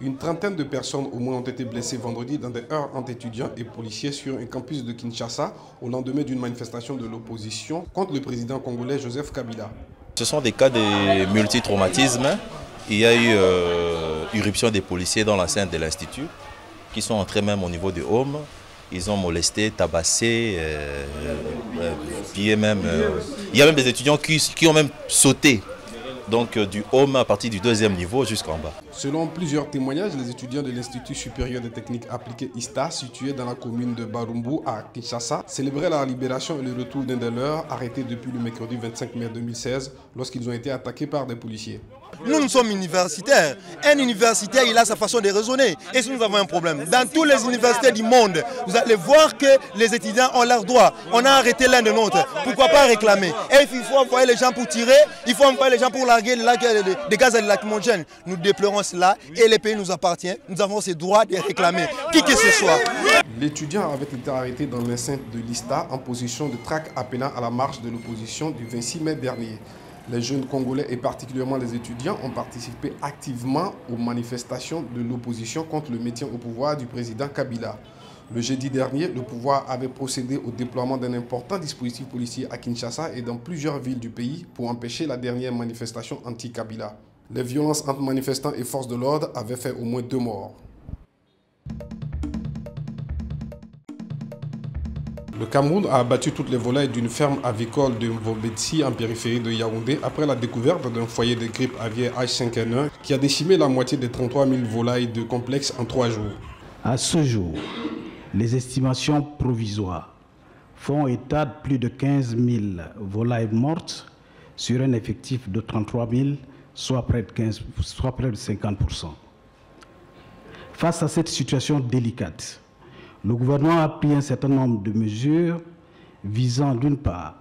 Une trentaine de personnes au moins ont été blessées vendredi dans des heurts entre étudiants et policiers sur un campus de Kinshasa au lendemain d'une manifestation de l'opposition contre le président congolais Joseph Kabila. Ce sont des cas de multitraumatisme. Il y a eu irruption des policiers dans l'enceinte de l'institut qui sont entrés même au niveau du home. Ils ont molesté, tabassé, pillé même. Il y a même des étudiants qui ont même sauté. Donc du home à partir du 2e niveau jusqu'en bas. Selon plusieurs témoignages, les étudiants de l'Institut supérieur des techniques appliquées ISTA, situé dans la commune de Barumbu à Kinshasa, célébraient la libération et le retour d'un de leurs arrêtés depuis le mercredi 25 mai 2016 lorsqu'ils ont été attaqués par des policiers. Nous sommes universitaires. Un universitaire, il a sa façon de raisonner. Et si nous avons un problème, dans toutes les universités du monde, vous allez voir que les étudiants ont leurs droits. On a arrêté l'un de nôtres. Pourquoi pas réclamer? Et il faut envoyer les gens pour tirer, il faut envoyer les gens pour larguer des gaz lacrymogènes. Nous déplorons cela et le pays nous appartient. Nous avons ce droit de réclamer, qui que ce soit. L'étudiant avait été arrêté dans l'enceinte de l'ISTA en position de tract appelant à la marche de l'opposition du 26 mai dernier. Les jeunes Congolais et particulièrement les étudiants ont participé activement aux manifestations de l'opposition contre le maintien au pouvoir du président Kabila. Le jeudi dernier, le pouvoir avait procédé au déploiement d'un important dispositif policier à Kinshasa et dans plusieurs villes du pays pour empêcher la dernière manifestation anti-Kabila. Les violences entre manifestants et forces de l'ordre avaient fait au moins 2 morts. Le Cameroun a abattu toutes les volailles d'une ferme avicole de Mvobetsi en périphérie de Yaoundé après la découverte d'un foyer de grippe aviaire H5N1 qui a décimé la moitié des 33 000 volailles de complexe en 3 jours. À ce jour, les estimations provisoires font état de plus de 15 000 volailles mortes sur un effectif de 33 000, soit près de 50%. Face à cette situation délicate, le gouvernement a pris un certain nombre de mesures visant d'une part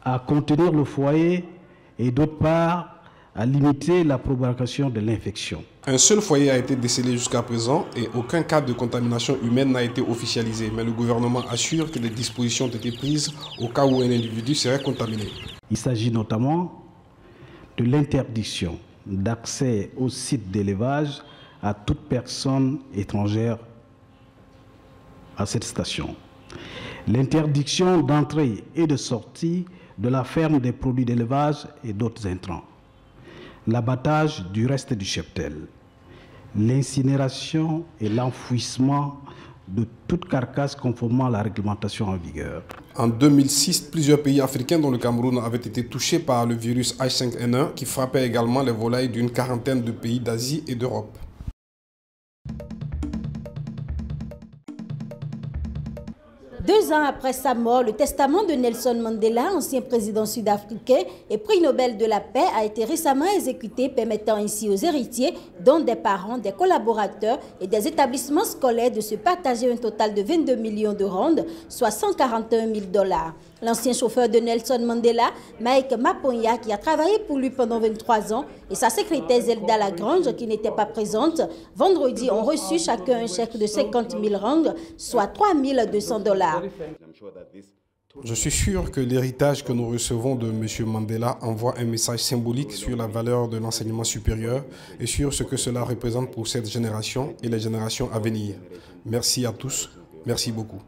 à contenir le foyer et d'autre part à limiter la propagation de l'infection. Un seul foyer a été décelé jusqu'à présent et aucun cas de contamination humaine n'a été officialisé. Mais le gouvernement assure que des dispositions ont été prises au cas où un individu serait contaminé. Il s'agit notamment de l'interdiction d'accès aux sites d'élevage à toute personne étrangère à cette station. L'interdiction d'entrée et de sortie de la ferme des produits d'élevage et d'autres intrants. L'abattage du reste du cheptel. L'incinération et l'enfouissement de toute carcasse conformément à la réglementation en vigueur. En 2006, plusieurs pays africains dont le Cameroun avaient été touchés par le virus H5N1 qui frappait également les volailles d'une quarantaine de pays d'Asie et d'Europe. 2 ans après sa mort, le testament de Nelson Mandela, ancien président sud-africain et prix Nobel de la paix, a été récemment exécuté, permettant ainsi aux héritiers, dont des parents, des collaborateurs et des établissements scolaires, de se partager un total de 22 millions de rands, soit 141 000 $. L'ancien chauffeur de Nelson Mandela, Mike Maponya, qui a travaillé pour lui pendant 23 ans, et sa secrétaire Zelda Lagrange, qui n'était pas présente, vendredi ont reçu chacun un chèque de 50 000 rands, soit 3 200 $. Je suis sûr que l'héritage que nous recevons de M. Mandela envoie un message symbolique sur la valeur de l'enseignement supérieur et sur ce que cela représente pour cette génération et les générations à venir. Merci à tous. Merci beaucoup.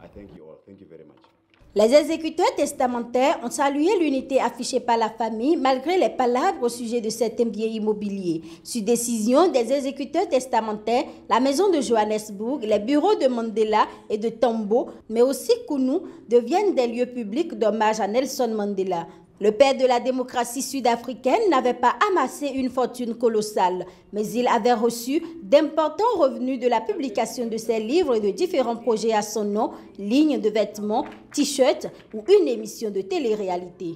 Les exécuteurs testamentaires ont salué l'unité affichée par la famille malgré les palabres au sujet de certains biens immobiliers. Sur décision des exécuteurs testamentaires, la maison de Johannesburg, les bureaux de Mandela et de Tambo, mais aussi Kounou, deviennent des lieux publics d'hommage à Nelson Mandela. Le père de la démocratie sud-africaine n'avait pas amassé une fortune colossale, mais il avait reçu d'importants revenus de la publication de ses livres et de différents projets à son nom, lignes de vêtements, t-shirts ou une émission de télé-réalité.